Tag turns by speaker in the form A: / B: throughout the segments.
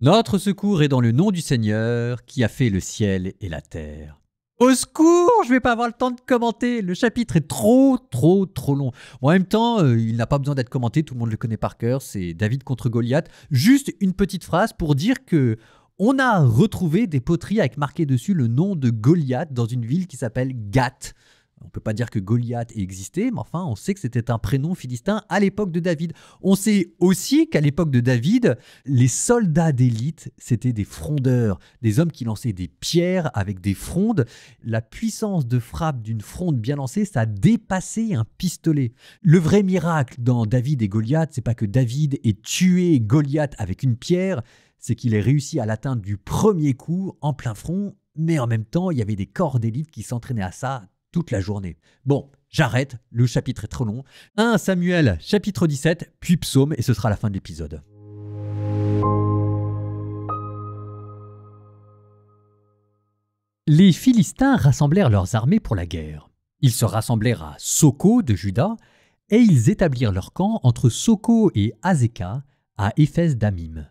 A: Notre secours est dans le nom du Seigneur qui a fait le ciel et la terre. Au secours, je vais pas avoir le temps de commenter. Le chapitre est trop long. En même temps, il n'a pas besoin d'être commenté, tout le monde le connaît par cœur, c'est David contre Goliath. Juste une petite phrase pour dire que on a retrouvé des poteries avec marqué dessus le nom de Goliath dans une ville qui s'appelle Gath. On ne peut pas dire que Goliath ait existé, mais enfin, on sait que c'était un prénom philistin à l'époque de David. On sait aussi qu'à l'époque de David, les soldats d'élite, c'était des frondeurs, des hommes qui lançaient des pierres avec des frondes. La puissance de frappe d'une fronde bien lancée, ça dépassait un pistolet. Le vrai miracle dans David et Goliath, c'est pas que David ait tué Goliath avec une pierre, c'est qu'il ait réussi à l'atteindre du premier coup en plein front, mais en même temps, il y avait des corps d'élite qui s'entraînaient à ça toute la journée. Bon, j'arrête, le chapitre est trop long. 1 Samuel, chapitre 17, puis Psaume, et ce sera la fin de l'épisode. Les Philistins rassemblèrent leurs armées pour la guerre. Ils se rassemblèrent à Soko de Juda, et ils établirent leur camp entre Soko et Azekah, à Éphès d'Amim.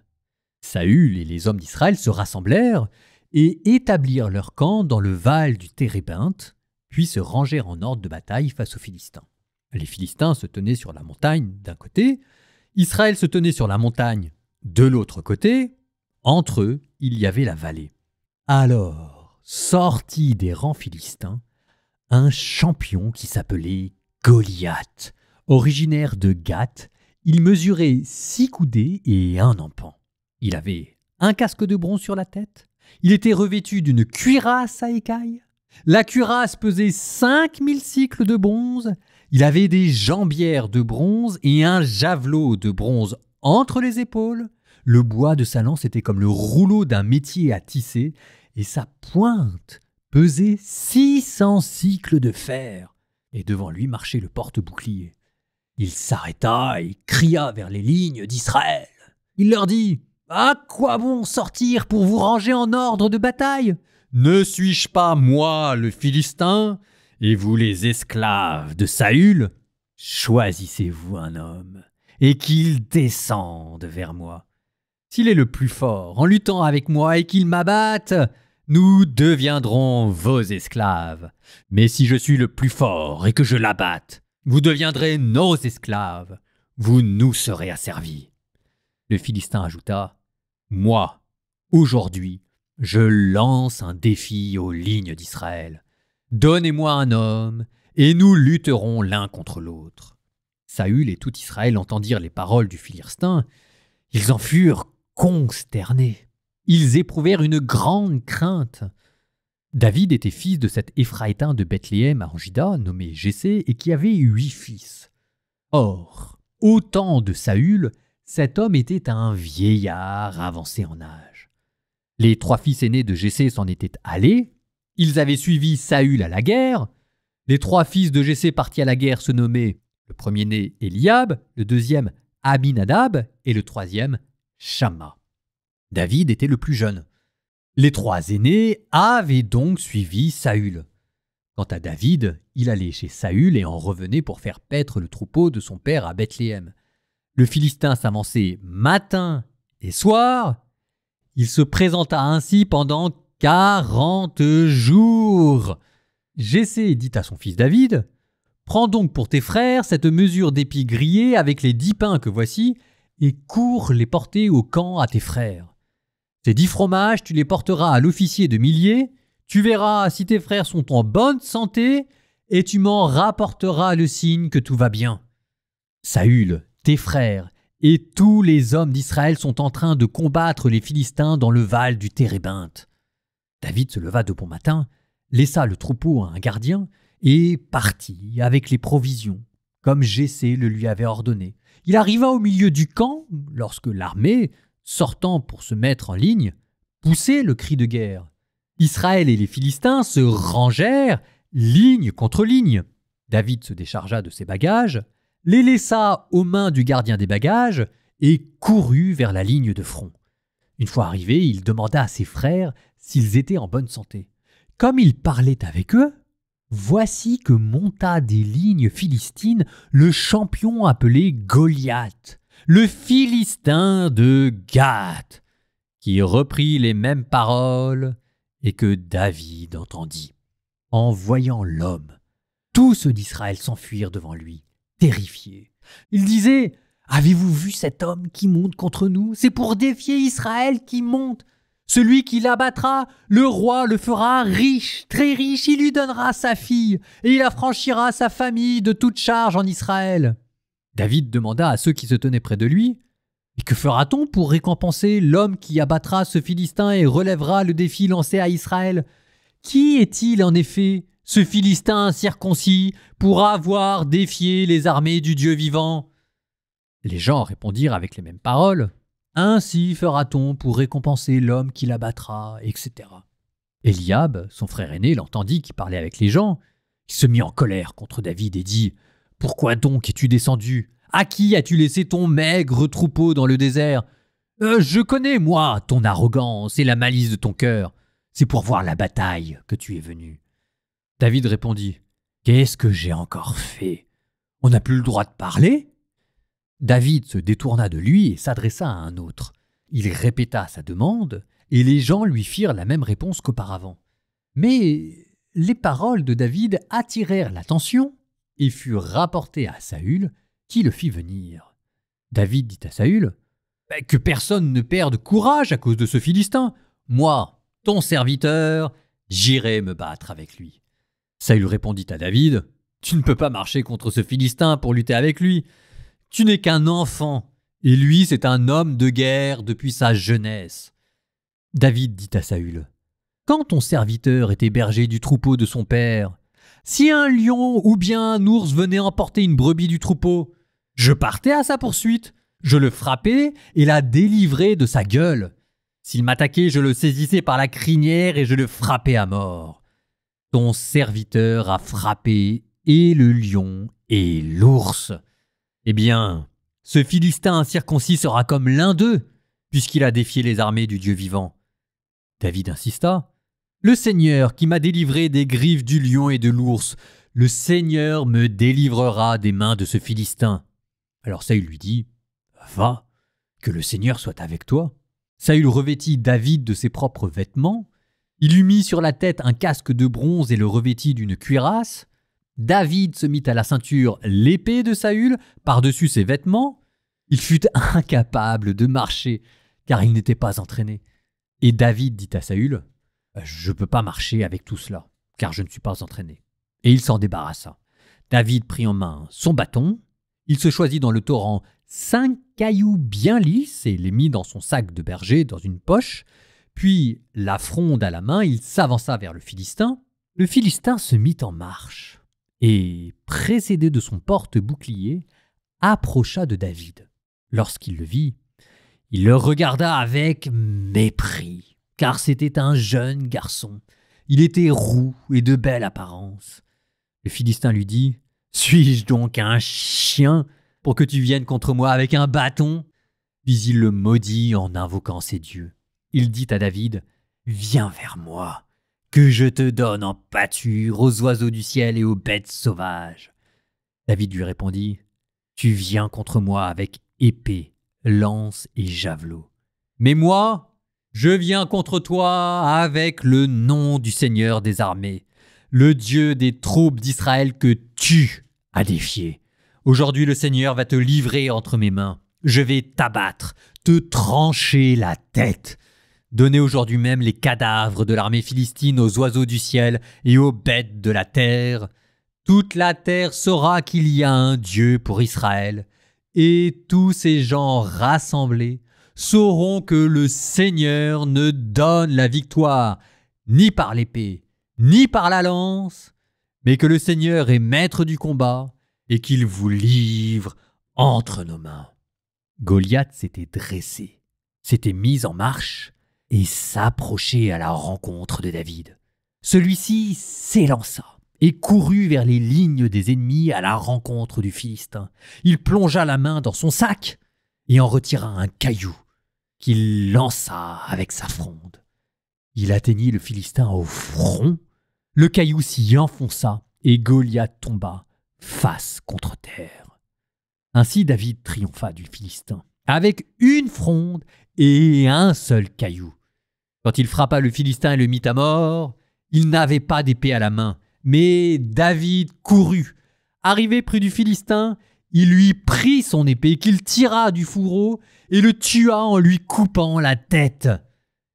A: Saül et les hommes d'Israël se rassemblèrent et établirent leur camp dans le val du Térébinthe, puis se rangèrent en ordre de bataille face aux Philistins. Les Philistins se tenaient sur la montagne d'un côté, Israël se tenait sur la montagne de l'autre côté, entre eux, il y avait la vallée. Alors, sortit des rangs philistins un champion qui s'appelait Goliath, originaire de Gath. Il mesurait 6 coudées et 1 empan. Il avait un casque de bronze sur la tête, il était revêtu d'une cuirasse à écailles. La cuirasse pesait 5000 cycles de bronze, il avait des jambières de bronze et un javelot de bronze entre les épaules. Le bois de sa lance était comme le rouleau d'un métier à tisser et sa pointe pesait 600 cycles de fer. Et devant lui marchait le porte-bouclier. Il s'arrêta et cria vers les lignes d'Israël. Il leur dit « À quoi bon sortir pour vous ranger en ordre de bataille ? Ne suis-je pas moi le Philistin, et vous les esclaves de Saül ? Choisissez-vous un homme, et qu'il descende vers moi. S'il est le plus fort en luttant avec moi et qu'il m'abatte, nous deviendrons vos esclaves. Mais si je suis le plus fort et que je l'abatte, vous deviendrez nos esclaves, vous nous serez asservis. » Le Philistin ajouta « Moi, aujourd'hui, je lance un défi aux lignes d'Israël. Donnez-moi un homme, et nous lutterons l'un contre l'autre. » Saül et tout Israël entendirent les paroles du Philistin. Ils en furent consternés. Ils éprouvèrent une grande crainte. David était fils de cet Éphraïtain de Bethléem en Juda, nommé Jessé, et qui avait 8 fils. Or, au temps de Saül, cet homme était un vieillard avancé en âge. Les 3 fils aînés de Jessé s'en étaient allés. Ils avaient suivi Saül à la guerre. Les 3 fils de Jessé partis à la guerre se nommaient le premier-né Eliab, le deuxième Abinadab et le troisième Shamma. David était le plus jeune. Les 3 aînés avaient donc suivi Saül. Quant à David, il allait chez Saül et en revenait pour faire paître le troupeau de son père à Bethléem. Le Philistin s'avançait matin et soir. Il se présenta ainsi pendant 40 jours. Jessé dit à son fils David, « Prends donc pour tes frères cette mesure d'épis grillés avec les 10 pains que voici, et cours les porter au camp à tes frères. Ces 10 fromages, tu les porteras à l'officier de milliers, tu verras si tes frères sont en bonne santé, et tu m'en rapporteras le signe que tout va bien. Saül, tes frères, et tous les hommes d'Israël sont en train de combattre les Philistins dans le val du Térébinthe. » David se leva de bon matin, laissa le troupeau à un gardien et partit avec les provisions, comme Jessé le lui avait ordonné. Il arriva au milieu du camp lorsque l'armée, sortant pour se mettre en ligne, poussait le cri de guerre. Israël et les Philistins se rangèrent, ligne contre ligne. David se déchargea de ses bagages, les laissa aux mains du gardien des bagages et courut vers la ligne de front. Une fois arrivé, il demanda à ses frères s'ils étaient en bonne santé. Comme il parlait avec eux, voici que monta des lignes philistines le champion appelé Goliath, le Philistin de Gath, qui reprit les mêmes paroles et que David entendit. En voyant l'homme, tous ceux d'Israël s'enfuirent devant lui, terrifiés. Ils disaient « Avez-vous vu cet homme qui monte contre nous? C'est pour défier Israël qui monte. Celui qui l'abattra, le roi le fera riche, très riche, il lui donnera sa fille, et il affranchira sa famille de toute charge en Israël. » David demanda à ceux qui se tenaient près de lui « Et que fera-t-on pour récompenser l'homme qui abattra ce Philistin et relèvera le défi lancé à Israël? Qui est-il en effet, ce Philistin incirconcis, pour avoir défié les armées du Dieu vivant ?» Les gens répondirent avec les mêmes paroles. « Ainsi fera-t-on pour récompenser l'homme qui l'abattra, etc. » Eliab, son frère aîné, l'entendit qui parlait avec les gens. Il se mit en colère contre David et dit « Pourquoi donc es-tu descendu? À qui as-tu laissé ton maigre troupeau dans le désert? Je connais, moi, ton arrogance et la malice de ton cœur. C'est pour voir la bataille que tu es venu. » David répondit « Qu'est-ce que j'ai encore fait? On n'a plus le droit de parler ?» David se détourna de lui et s'adressa à un autre. Il répéta sa demande et les gens lui firent la même réponse qu'auparavant. Mais les paroles de David attirèrent l'attention et furent rapportées à Saül qui le fit venir. David dit à Saül « Que personne ne perde courage à cause de ce Philistin. Moi, ton serviteur, j'irai me battre avec lui. » Saül répondit à David « Tu ne peux pas marcher contre ce Philistin pour lutter avec lui. Tu n'es qu'un enfant, et lui c'est un homme de guerre depuis sa jeunesse. » David dit à Saül « Quand ton serviteur était berger du troupeau de son père, si un lion ou bien un ours venait emporter une brebis du troupeau, je partais à sa poursuite, je le frappais et la délivrais de sa gueule. S'il m'attaquait, je le saisissais par la crinière et je le frappais à mort. Ton serviteur a frappé et le lion et l'ours. Eh bien, ce Philistin incirconcis sera comme l'un d'eux, puisqu'il a défié les armées du Dieu vivant. » David insista. « Le Seigneur qui m'a délivré des griffes du lion et de l'ours, le Seigneur me délivrera des mains de ce Philistin. » Alors Saül lui dit « Va, que le Seigneur soit avec toi. » Saül revêtit David de ses propres vêtements. Il lui mit sur la tête un casque de bronze et le revêtit d'une cuirasse. David se mit à la ceinture l'épée de Saül par-dessus ses vêtements. Il fut incapable de marcher, car il n'était pas entraîné. Et David dit à Saül « Je ne peux pas marcher avec tout cela, car je ne suis pas entraîné. » Et il s'en débarrassa. David prit en main son bâton. Il se choisit dans le torrent 5 cailloux bien lisses et les mit dans son sac de berger dans une poche. Puis, la fronde à la main, il s'avança vers le Philistin. Le Philistin se mit en marche et, précédé de son porte-bouclier, approcha de David. Lorsqu'il le vit, il le regarda avec mépris, car c'était un jeune garçon. Il était roux et de belle apparence. Le Philistin lui dit « Suis-je donc un chien pour que tu viennes contre moi avec un bâton ?» Puis il le maudit en invoquant ses dieux. Il dit à David « Viens vers moi, que je te donne en pâture aux oiseaux du ciel et aux bêtes sauvages. » David lui répondit « Tu viens contre moi avec épée, lance et javelot. Mais moi, je viens contre toi avec le nom du Seigneur des armées, le Dieu des troupes d'Israël que tu as défié. Aujourd'hui, le Seigneur va te livrer entre mes mains. Je vais t'abattre, te trancher la tête. Donnez aujourd'hui même les cadavres de l'armée philistine aux oiseaux du ciel et aux bêtes de la terre. Toute la terre saura qu'il y a un Dieu pour Israël, et tous ces gens rassemblés sauront que le Seigneur ne donne la victoire ni par l'épée, ni par la lance, mais que le Seigneur est maître du combat et qu'il vous livre entre nos mains. » Goliath s'était dressé, s'était mis en marche et s'approchait à la rencontre de David. Celui-ci s'élança et courut vers les lignes des ennemis à la rencontre du Philistin. Il plongea la main dans son sac et en retira un caillou qu'il lança avec sa fronde. Il atteignit le Philistin au front, le caillou s'y enfonça et Goliath tomba face contre terre. Ainsi David triompha du Philistin avec une fronde et un seul caillou. Quand il frappa le Philistin et le mit à mort, il n'avait pas d'épée à la main, mais David courut. Arrivé près du Philistin, il lui prit son épée qu'il tira du fourreau et le tua en lui coupant la tête.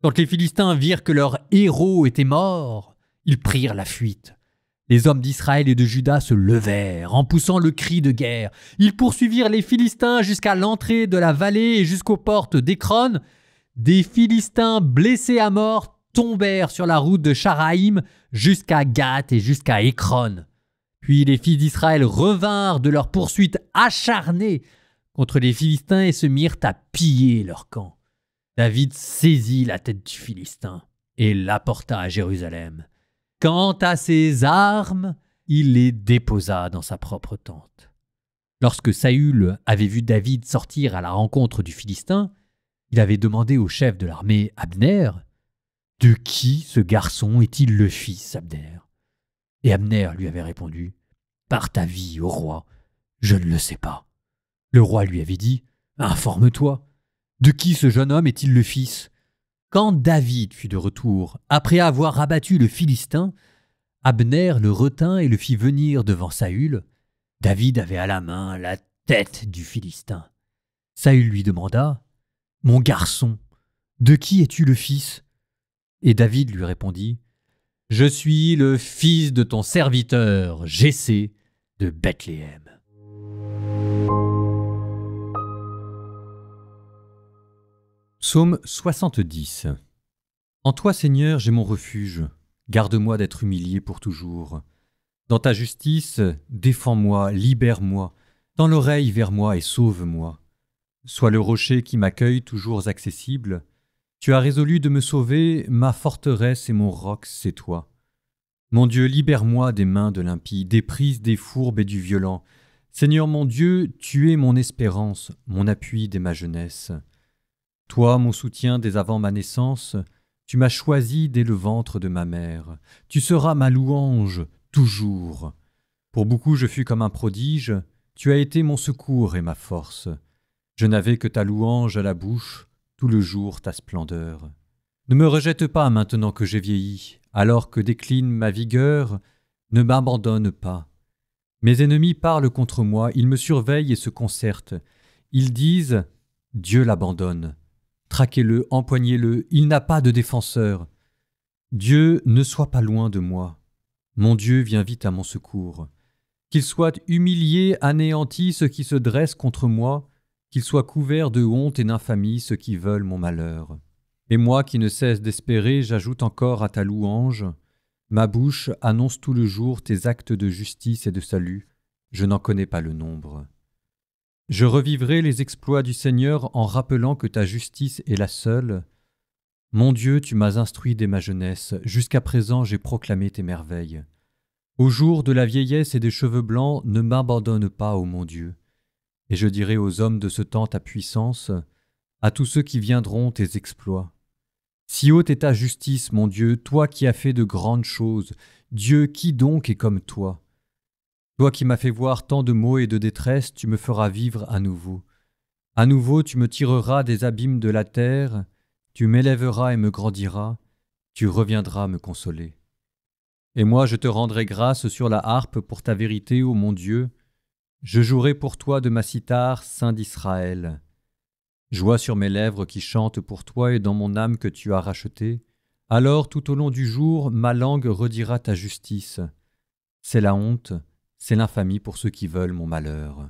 A: Quand les Philistins virent que leur héros était mort, ils prirent la fuite. Les hommes d'Israël et de Juda se levèrent en poussant le cri de guerre. Ils poursuivirent les Philistins jusqu'à l'entrée de la vallée et jusqu'aux portes d'Écron. Des Philistins blessés à mort tombèrent sur la route de Sharaïm jusqu'à Gath et jusqu'à Écron. Puis les fils d'Israël revinrent de leur poursuite acharnée contre les Philistins et se mirent à piller leur camp. David saisit la tête du Philistin et l'apporta à Jérusalem. Quant à ses armes, il les déposa dans sa propre tente. Lorsque Saül avait vu David sortir à la rencontre du Philistin, il avait demandé au chef de l'armée, Abner, « De qui ce garçon est-il le fils, Abner ?» Et Abner lui avait répondu, « Par ta vie, ô roi, je ne le sais pas. » Le roi lui avait dit, « Informe-toi, de qui ce jeune homme est-il le fils ?» Quand David fut de retour, après avoir abattu le Philistin, Abner le retint et le fit venir devant Saül. David avait à la main la tête du Philistin. Saül lui demanda, « Mon garçon, de qui es-tu le fils ?» Et David lui répondit, « Je suis le fils de ton serviteur, Jessé, de Bethléem. » Psaume 70. En toi, Seigneur, j'ai mon refuge. Garde-moi d'être humilié pour toujours. Dans ta justice, défends-moi, libère-moi. Tends l'oreille vers moi et sauve-moi. Sois le rocher qui m'accueille toujours accessible. Tu as résolu de me sauver, ma forteresse et mon roc, c'est toi. Mon Dieu, libère-moi des mains de l'impie, des prises des fourbes et du violent. Seigneur mon Dieu, tu es mon espérance, mon appui dès ma jeunesse. Toi, mon soutien dès avant ma naissance, tu m'as choisi dès le ventre de ma mère. Tu seras ma louange, toujours. Pour beaucoup je fus comme un prodige, tu as été mon secours et ma force. Je n'avais que ta louange à la bouche, tout le jour ta splendeur. Ne me rejette pas maintenant que j'ai vieilli, alors que décline ma vigueur, ne m'abandonne pas. Mes ennemis parlent contre moi, ils me surveillent et se concertent. Ils disent « Dieu l'abandonne ». Traquez-le, empoignez-le, il n'a pas de défenseur. Dieu, ne sois pas loin de moi. Mon Dieu, viens vite à mon secours. Qu'il soit humilié, anéanti ceux qui se dressent contre moi, qu'il soit couvert de honte et d'infamie ceux qui veulent mon malheur. Et moi qui ne cesse d'espérer, j'ajoute encore à ta louange. Ma bouche annonce tout le jour tes actes de justice et de salut. Je n'en connais pas le nombre. Je revivrai les exploits du Seigneur en rappelant que ta justice est la seule. Mon Dieu, tu m'as instruit dès ma jeunesse, jusqu'à présent j'ai proclamé tes merveilles. Au jour de la vieillesse et des cheveux blancs, ne m'abandonne pas, ô mon Dieu. Et je dirai aux hommes de ce temps ta puissance, à tous ceux qui viendront tes exploits. Si haute est ta justice, mon Dieu, toi qui as fait de grandes choses, Dieu, qui donc est comme toi? Toi qui m'as fait voir tant de maux et de détresse, tu me feras vivre à nouveau. À nouveau, tu me tireras des abîmes de la terre, tu m'élèveras et me grandiras, tu reviendras me consoler. Et moi, je te rendrai grâce sur la harpe pour ta vérité, ô mon Dieu. Je jouerai pour toi de ma cithare, Saint d'Israël. Joie sur mes lèvres qui chantent pour toi et dans mon âme que tu as rachetée. Alors, tout au long du jour, ma langue redira ta justice. C'est la honte, c'est l'infamie pour ceux qui veulent mon malheur.